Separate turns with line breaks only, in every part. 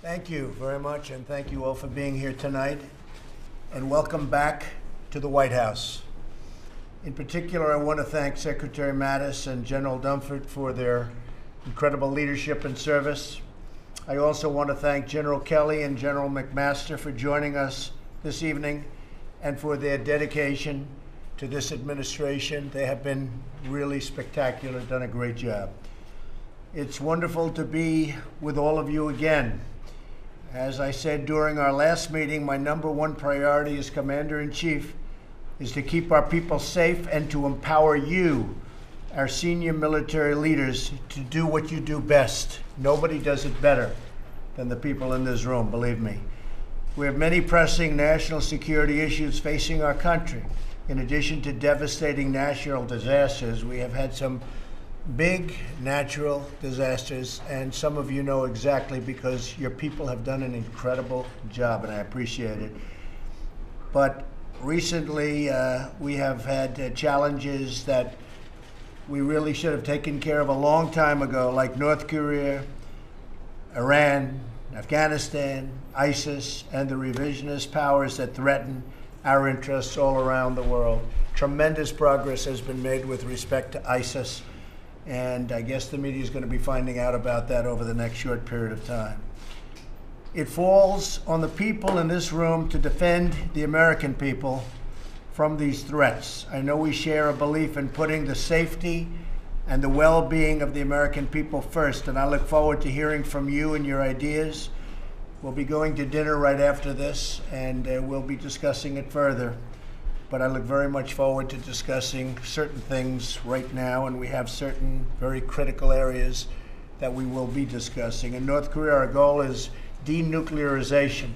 Thank you very much, and thank you all for being here tonight. And welcome back to the White House. In particular, I want to thank Secretary Mattis and General Dunford for their incredible leadership and service. I also want to thank General Kelly and General McMaster for joining us this evening and for their dedication to this administration. They have been really spectacular, done a great job. It's wonderful to be with all of you again. As I said during our last meeting, my number one priority as Commander-in-Chief is to keep our people safe and to empower you, our senior military leaders, to do what you do best. Nobody does it better than the people in this room, believe me. We have many pressing national security issues facing our country. In addition to devastating natural disasters, we have had some big natural disasters, and some of you know exactly because your people have done an incredible job, and I appreciate it. But recently, we have had challenges that we really should have taken care of a long time ago, like North Korea, Iran, Afghanistan, ISIS, and the revisionist powers that threaten our interests all around the world. Tremendous progress has been made with respect to ISIS, and I guess the media is going to be finding out about that over the next short period of time. It falls on the people in this room to defend the American people from these threats. I know we share a belief in putting the safety and the well-being of the American people first, and I look forward to hearing from you and your ideas. We'll be going to dinner right after this, and we'll be discussing it further. But I look very much forward to discussing certain things right now, and we have certain very critical areas that we will be discussing. In North Korea, our goal is denuclearization.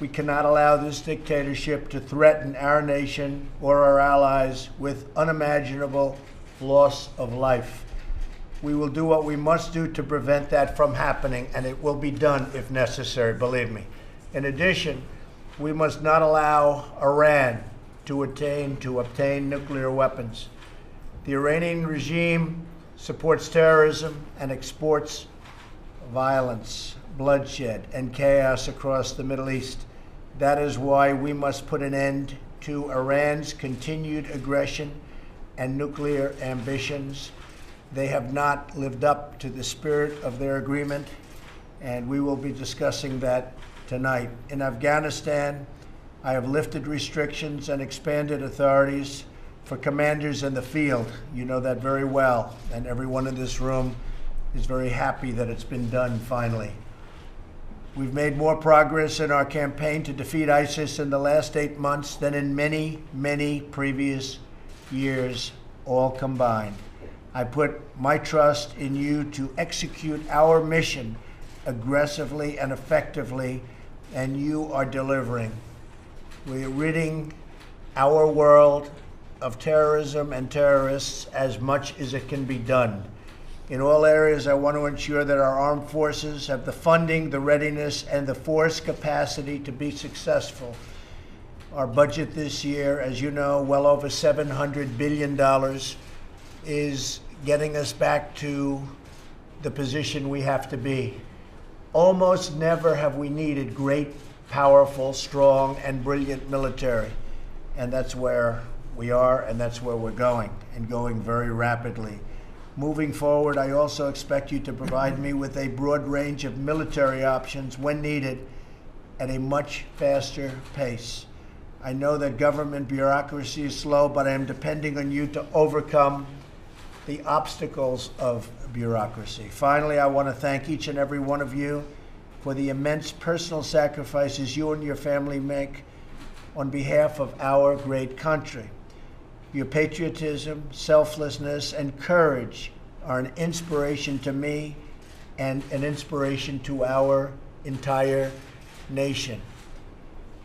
We cannot allow this dictatorship to threaten our nation or our allies with unimaginable loss of life. We will do what we must do to prevent that from happening, and it will be done if necessary, believe me. In addition, we must not allow Iran to obtain nuclear weapons. The Iranian regime supports terrorism and exports violence, bloodshed, and chaos across the Middle East. That is why we must put an end to Iran's continued aggression and nuclear ambitions. They have not lived up to the spirit of their agreement, and we will be discussing that tonight. In Afghanistan, I have lifted restrictions and expanded authorities for commanders in the field. You know that very well, and everyone in this room is very happy that it's been done finally. We've made more progress in our campaign to defeat ISIS in the last 8 months than in many, many previous years, all combined. I put my trust in you to execute our mission aggressively and effectively, and you are delivering. We are ridding our world of terrorism and terrorists as much as it can be done. In all areas, I want to ensure that our armed forces have the funding, the readiness, and the force capacity to be successful. Our budget this year, as you know, well over $700 billion, is getting us back to the position we have to be. Almost never have we needed great, powerful, strong, and brilliant military. And that's where we are, and that's where we're going, and going very rapidly. Moving forward, I also expect you to provide me with a broad range of military options when needed at a much faster pace. I know that government bureaucracy is slow, but I am depending on you to overcome the obstacles of bureaucracy. Finally, I want to thank each and every one of you for the immense personal sacrifices you and your family make on behalf of our great country. Your patriotism, selflessness, and courage are an inspiration to me and an inspiration to our entire nation.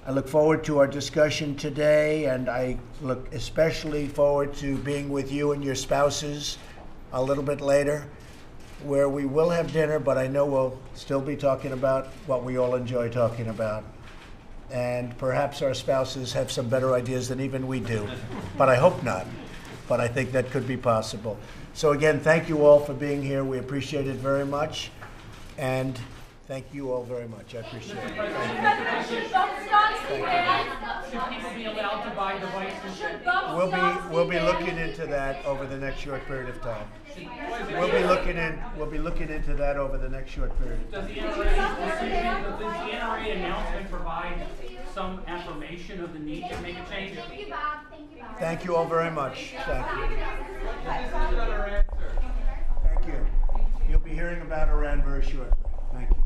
I look forward to our discussion today, and I look especially forward to being with you and your spouses a little bit later, where we will have dinner, but I know we'll still be talking about what we all enjoy talking about. And perhaps our spouses have some better ideas than even we do, but I hope not. But I think that could be possible. So again, thank you all for being here. We appreciate it very much. And Thank you all very much. I appreciate it.
Should people be allowed to buy devices?
We'll be looking into that over the next short period of time. We'll be looking into that over the next short period of time.
Does the NRA announcement provide some affirmation of the need to make a change?
Thank you, Bob. Thank you, Bob.
Thank you all very much. Thank you.
Another answer.
Thank you. You'll be hearing about Iran very shortly. Thank you.